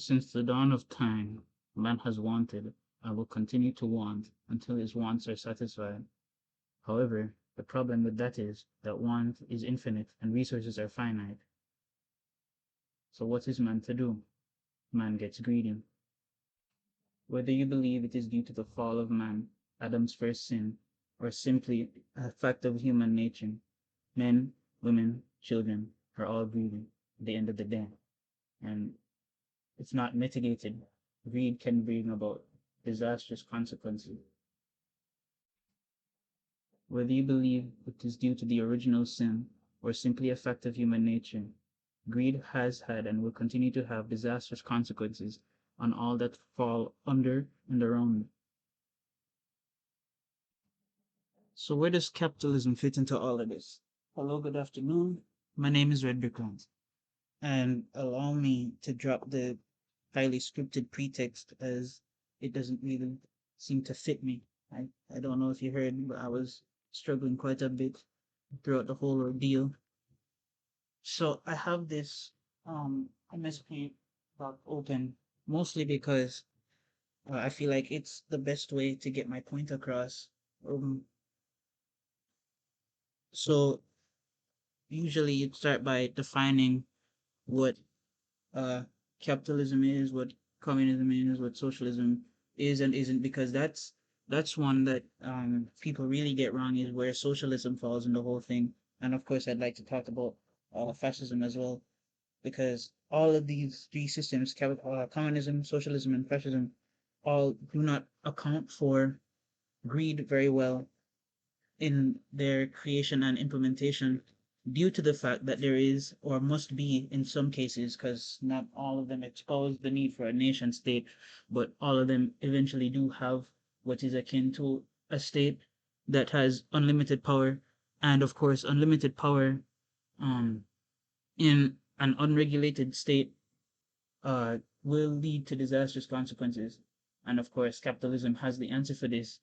Since the dawn of time, man has wanted and will continue to want until his wants are satisfied. However, the problem with that is that want is infinite and resources are finite. So what is man to do? Man gets greedy. Whether you believe it is due to the fall of man, Adam's first sin, or simply a fact of human nature, men, women, children are all greedy at the end of the day. And it's not mitigated. Greed can bring about disastrous consequences. Whether you believe it is due to the original sin or simply a fact of human nature, greed has had and will continue to have disastrous consequences on all that fall under and around. So where does capitalism fit into all of this? Hello, good afternoon. My name is Red Bricklands, and allow me to drop the highly scripted pretext as it doesn't really seem to fit me. I don't know if you heard, but I was struggling quite a bit throughout the whole ordeal. So I have this MSP doc open mostly because I feel like it's the best way to get my point across. Um, so usually you'd start by defining what uh, capitalism is, what communism is, what socialism is and isn't, because that's one that people really get wrong is where socialism falls in the whole thing. And of course, I'd like to talk about fascism as well, because all of these three systems, communism, socialism, and fascism, all do not account for greed very well in their creation and implementation due to the fact that there is or must be in some cases, because not all of them expose the need for a nation state, but all of them eventually do have what is akin to a state that has unlimited power. And of course unlimited power um in an unregulated state will lead to disastrous consequences. And of course capitalism has the answer for this.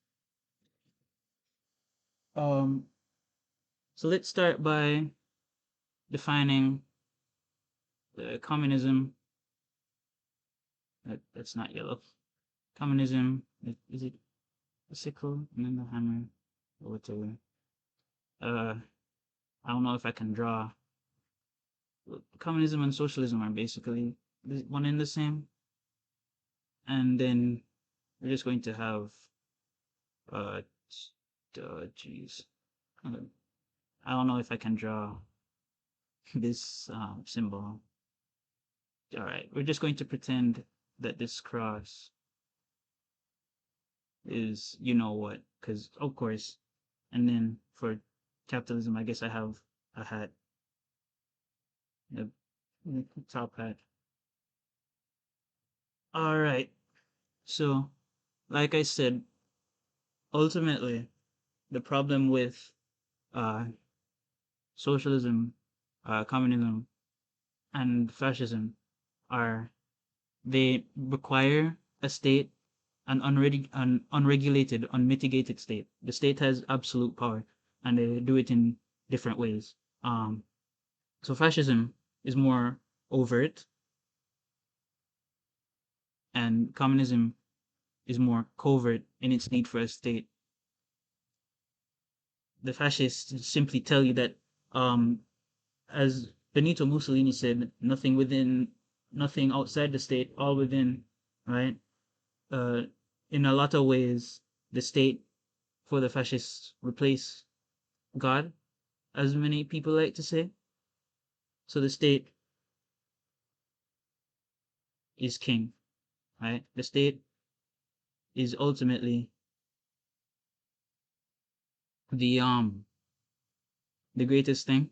um so let's start by defining communism. That's not yellow. Communism. Is it a sickle and then the hammer or whatever? Uh, I don't know if I can draw. Communism and socialism are basically one and the same. And then we're just going to have uh, jeez. I don't know if I can draw this symbol. All right, we're just going to pretend that this cross is you know what, because of course. And then for capitalism, I guess I have a hat, a top hat. All right. So, like I said, ultimately, the problem with uh, socialism, communism, and fascism are they require a state, an unregulated, unmitigated state. The state has absolute power, and they do it in different ways. So fascism is more overt, and communism is more covert in its need for a state. The fascists simply tell you that, um, as Benito Mussolini said, nothing within, nothing outside the state, all within, right? Uh, in a lot of ways, the state for the fascists replace God, as many people like to say. So the state is king, right? The state is ultimately the um the greatest thing.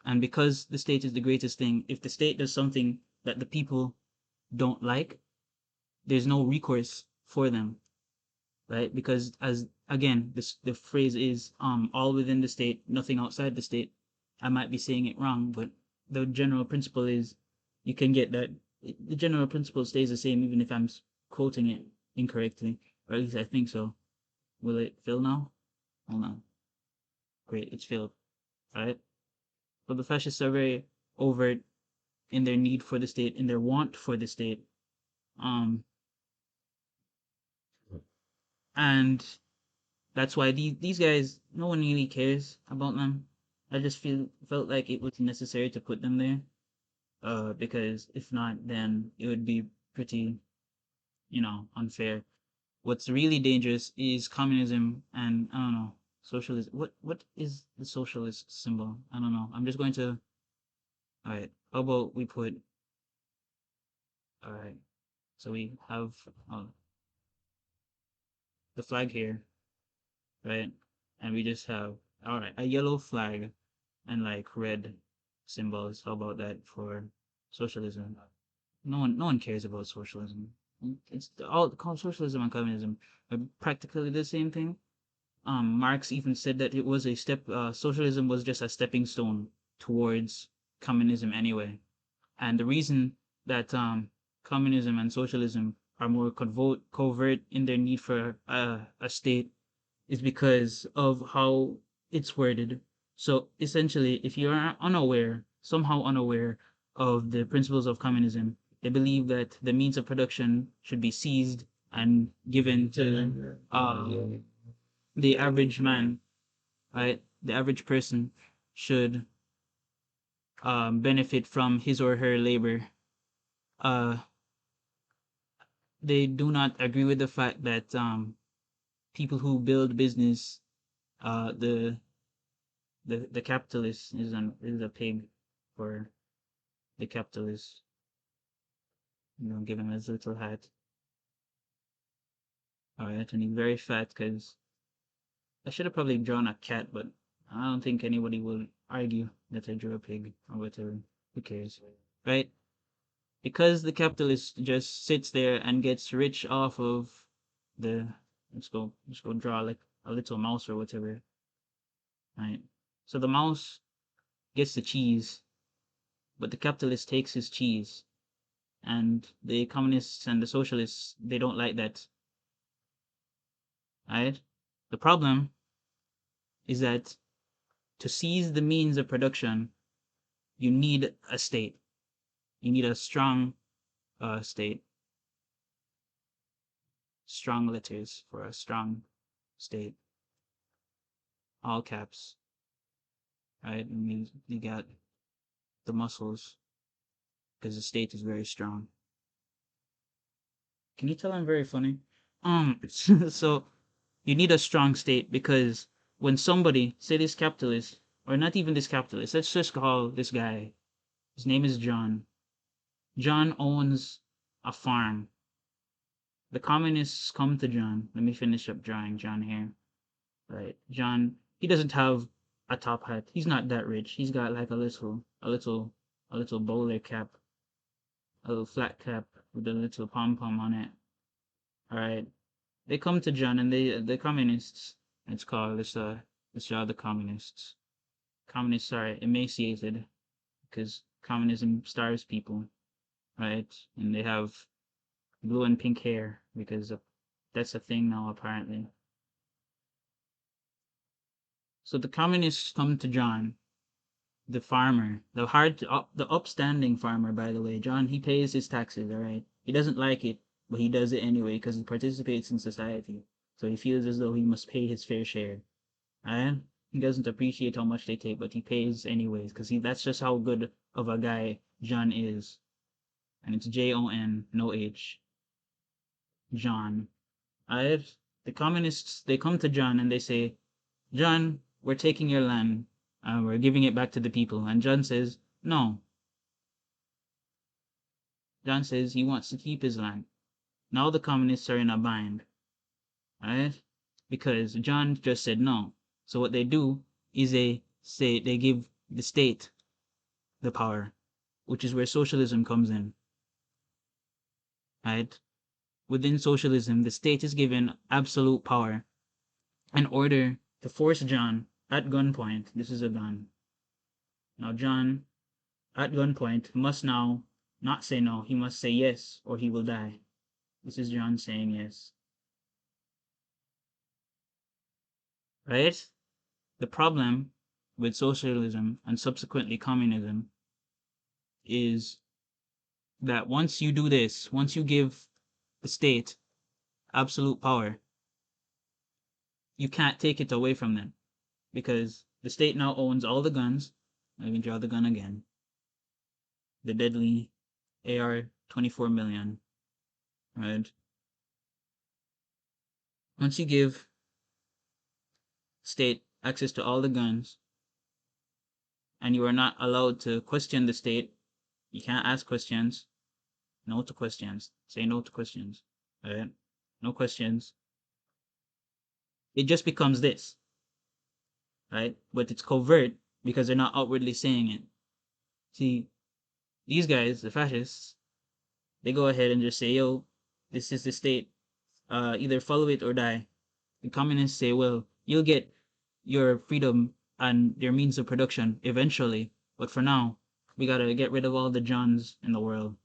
And because the state is the greatest thing, if the state does something that the people don't like, there's no recourse for them, right? Because as again, this the phrase is all within the state, nothing outside the state. I might be saying it wrong, but the general principle is you can get that the general principle stays the same even if I'm quoting it incorrectly, or at least I think so. Will it fill now? Hold on. Great, it's filled. All right. But the fascists are very overt in their need for the state, in their want for the state, Um, and that's why these guys, no one really cares about them. I just felt like it was necessary to put them there. Because if not, then it would be pretty, unfair. What's really dangerous is communism and I don't know, socialism. What is the socialist symbol? I don't know. I'm just going to. All right. How about we put. All right. So we have uh, the flag here, right? And we just have all right a yellow flag and like red symbols. How about that for socialism? No one cares about socialism. It's all socialism and communism are practically the same thing. Marx even said that it was a step. Socialism was just a stepping stone towards communism anyway. And the reason that communism and socialism are more covert in their need for a state is because of how it's worded. So essentially, if you're somehow unaware of the principles of communism, they believe that the means of production should be seized and given to the average man, right? The average person should benefit from his or her labor. Uh, they do not agree with the fact that people who build business, the the capitalist is a pig for the capitalist. Give him his little hat. All right, and he's very fat because I should have probably drawn a cat, but I don't think anybody will argue that I drew a pig or whatever. Who cares, right? Because the capitalist just sits there and gets rich off of the let's go draw like a little mouse or whatever, right? So the mouse gets the cheese, but the capitalist takes his cheese, and the communists and the socialists they don't like that, right? The problem is that to seize the means of production, you need a state. You need a strong state, strong letters for a strong state, all caps, right? And you got the muscles because the state is very strong. Can you tell I'm very funny? So you need a strong state because when somebody, say this capitalist, or not even this capitalist, let's just call this guy, his name is John. John owns a farm. The communists come to John. Let me finish up drawing John here. Right. John, he doesn't have a top hat. He's not that rich. He's got like a little bowler cap, a little flat cap with a little pom pom on it. All right. They come to John and the communists. It's called let's draw the communists. Communists are emaciated because communism starves people, right? And they have blue and pink hair because that's a thing now apparently. So the communists come to John, the farmer, the upstanding farmer. By the way, John he pays his taxes. All right, he doesn't like it, but he does it anyway because he participates in society. So he feels as though he must pay his fair share. And he doesn't appreciate how much they take, but he pays anyways because that's just how good of a guy John is. And it's Jon, no H, John. Alright? The communists they come to John and they say, John, we're taking your land. We're giving it back to the people. And John says, no. John says he wants to keep his land. Now the communists are in a bind. Alright? Because John just said no. So what they do is they give the state the power, which is where socialism comes in. Right? Within socialism, the state is given absolute power in order to force John at gunpoint. This is a gun. Now, John at gunpoint must now not say no. He must say yes or he will die. This is John saying yes. Right? The problem with socialism and subsequently communism is that once you do this, once you give the state absolute power, you can't take it away from them because the state now owns all the guns. Let me draw the gun again. The deadly AR 24 million, right? Once you give state access to all the guns and you are not allowed to question the state, you can't ask questions. No to questions. Say no to questions. Right? No questions. It just becomes this, right? But it's covert because they're not outwardly saying it. See, these guys, the fascists, they go ahead and just say, yo, this is the state. Either follow it or die. The communists say, well, you'll get your freedom and your means of production eventually. But for now, we gotta get rid of all the Johns in the world.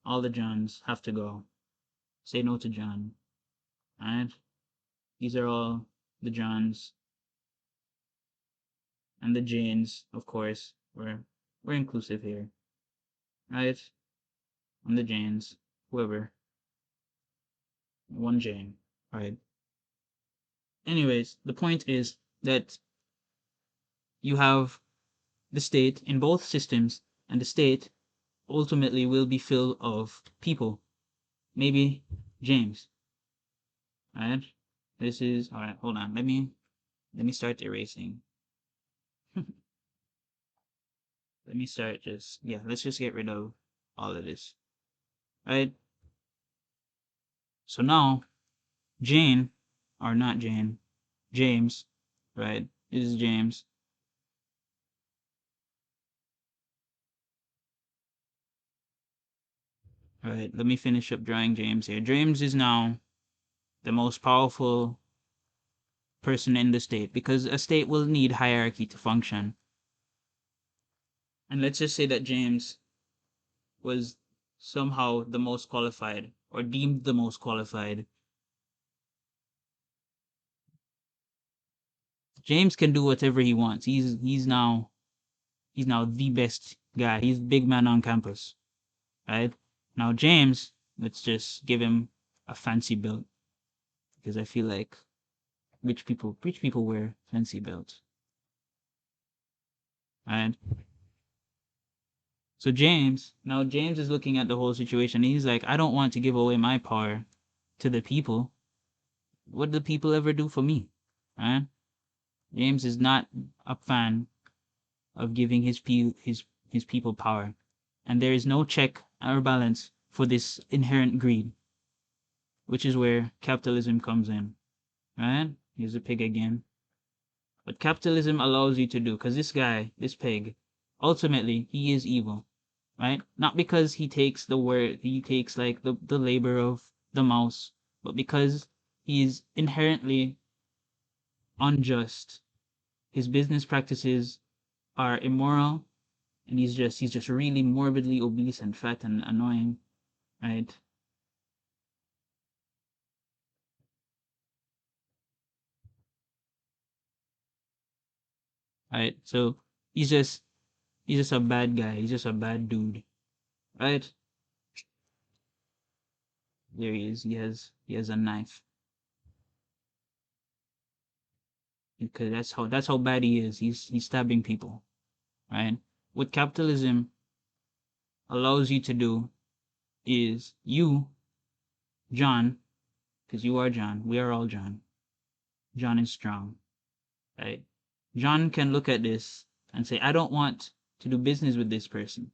All the Johns have to go. Say no to John. Alright? These are all the Johns and the Janes, of course. We're inclusive here. Right? And the Janes. Whoever. One Jane. Right? Anyways, the point is that you have the state in both systems, and the state ultimately will be filled of people. Maybe James. Alright? This is alright, hold on. Let me start erasing. Let me start just let's just get rid of all of this. Right? So now Jane, or not Jane, James, right? This is James. Alright, let me finish up drawing James here. James is now the most powerful person in the state because a state will need hierarchy to function. And let's just say that James was somehow the most qualified or deemed the most qualified. James can do whatever he wants. He's now the best guy. He's the big man on campus. Right? Now James, let's just give him a fancy belt. Because I feel like rich people wear fancy belts. Right? So James is looking at the whole situation. He's like, I don't want to give away my power to the people. What do the people ever do for me? Right? James is not a fan of giving his people power, and there is no check or balance for this inherent greed, which is where capitalism comes in. Right? Here's a pig again. What capitalism allows you to do, because this guy, this pig, ultimately he is evil. Right? Not because he takes like the labor of the mouse, but because he is inherently unjust. His business practices are immoral, and he's just really morbidly obese and fat and annoying, right? Right? So he's just a bad guy. He's just a bad dude, right? There he is. He has a knife because that's how bad he is. He's stabbing people, right? What capitalism allows you to do is you, John, because you are John. We are all John. John is strong, right? John can look at this and say, I don't want to do business with this person.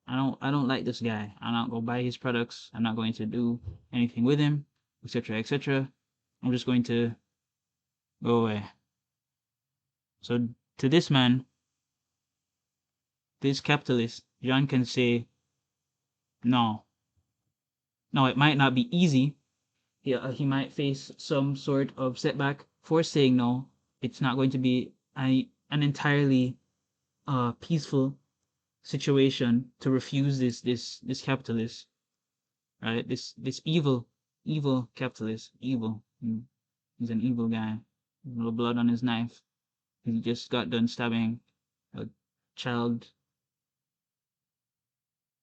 I don't like this guy. I'm not going to buy his products. I'm not going to do anything with him, etc., etc. I'm just going to go away. So to this man, this capitalist, John can say, no. Now it might not be easy. He might face some sort of setback for saying no. It's not going to be an entirely peaceful situation to refuse this capitalist, right? This evil capitalist, evil. He's an evil guy. A little blood on his knife. He just got done stabbing a child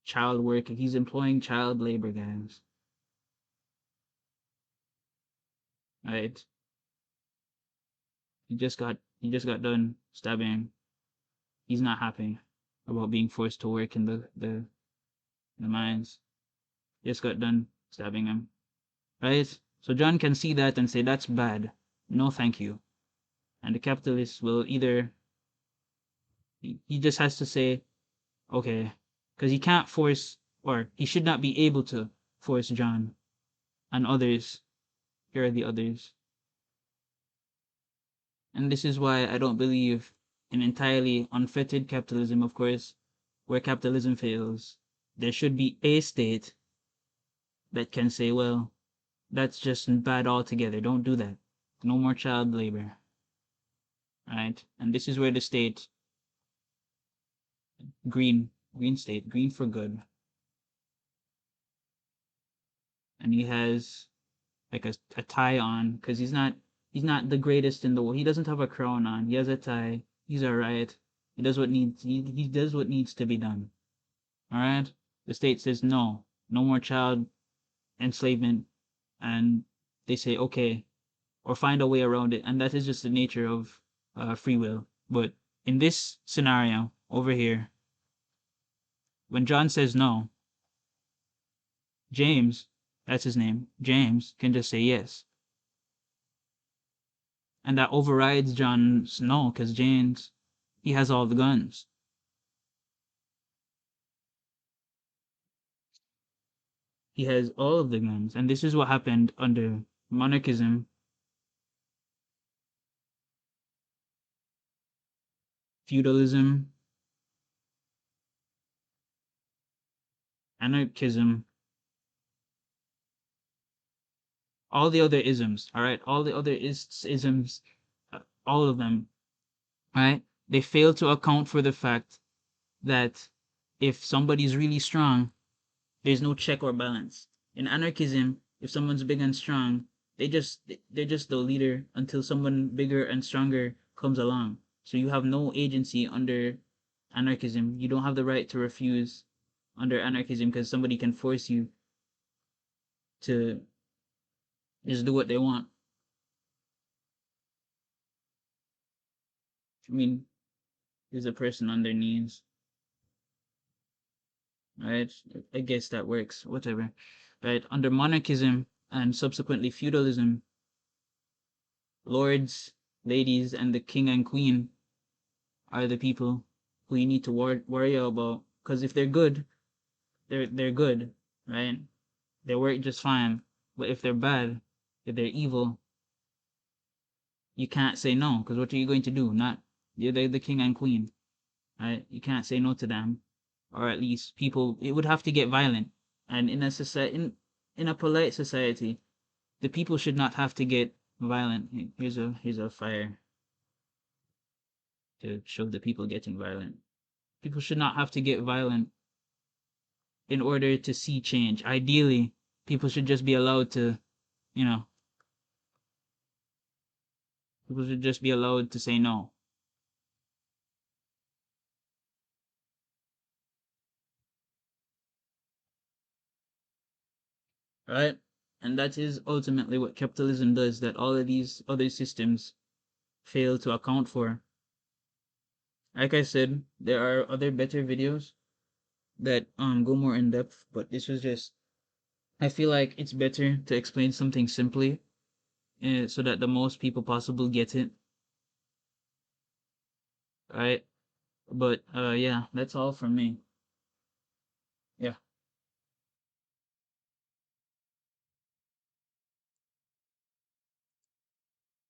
child work. He's employing child labor, guys. Right? He just got done stabbing him. He's not happy about being forced to work in the mines. Just got done stabbing him. Right? So John can see that and say that's bad. No, thank you. And the capitalist will either he just has to say okay, because he can't force or he should not be able to force John and others. Here are the others. And this is why I don't believe in entirely unfettered capitalism, of course, where capitalism fails. There should be a state that can say, well, that's just bad altogether. Don't do that. No more child labor. Right? And this is where the state, green state, green for good. And he has like a tie on because he's not the greatest in the world. He doesn't have a crown on. He has a tie. He's alright. He does what needs to be done. Alright? The state says no more child enslavement, and they say okay, or find a way around it, and that is just the nature of free will. But in this scenario over here, when John says no, James, that's his name, James can just say yes, and that overrides John's no, because James, he has all the guns. He has all of the guns, and this is what happened under monarchism, feudalism, anarchism, all the other isms. All right, all the other isms, all of them. Right? They fail to account for the fact that if somebody's really strong, there's no check or balance. In anarchism, if someone's big and strong, they're just the leader until someone bigger and stronger comes along. So you have no agency under anarchism. You don't have the right to refuse under anarchism because somebody can force you to just do what they want. I mean, there's a person on their knees, right? I guess that works. Whatever, right? Under monarchism and subsequently feudalism, lords, ladies, and the king and queen are the people who you need to worry about. Because if they're good, they're good, right? They work just fine. But if they're bad, if they're evil, you can't say no. Because what are you going to do? Not they're the king and queen, right? You can't say no to them, or at least people. It would have to get violent. And in a society, in a polite society, the people should not have to get violent. Here's a fire to show the people getting violent. People should not have to get violent in order to see change. Ideally, people should just be allowed to, you know, people should just be allowed to say no. Right? And that is ultimately what capitalism does, that all of these other systems fail to account for. Like I said, there are other better videos that go more in depth, but this was just I feel like it's better to explain something simply so that the most people possible get it. Right? But yeah, that's all from me.